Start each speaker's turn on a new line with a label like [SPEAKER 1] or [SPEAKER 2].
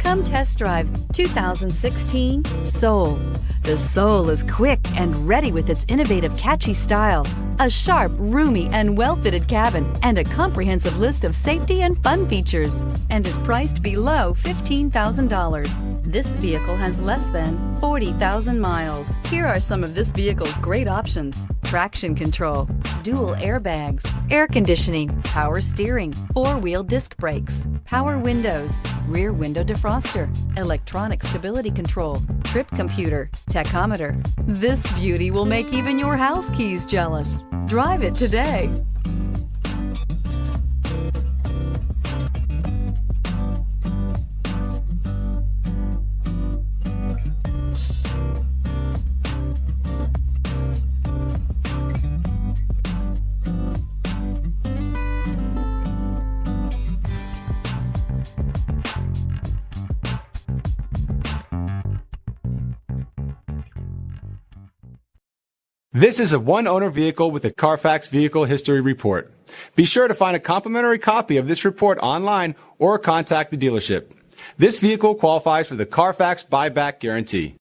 [SPEAKER 1] Come test drive 2016 Soul. The Soul is quick and ready with its innovative, catchy style, a sharp, roomy, and well-fitted cabin, and a comprehensive list of safety and fun features, and is priced below $15,000. This vehicle has less than 40,000 miles. Here are some of this vehicle's great options: traction control, dual airbags, air conditioning, power steering, four-wheel disc brakes, power windows, rear window defroster, electronic stability control, trip computer, tachometer. This beauty will make even your house keys jealous. Drive it today.
[SPEAKER 2] This is a one-owner vehicle with a Carfax Vehicle History Report. Be sure to find a complimentary copy of this report online or contact the dealership. This vehicle qualifies for the Carfax Buyback Guarantee.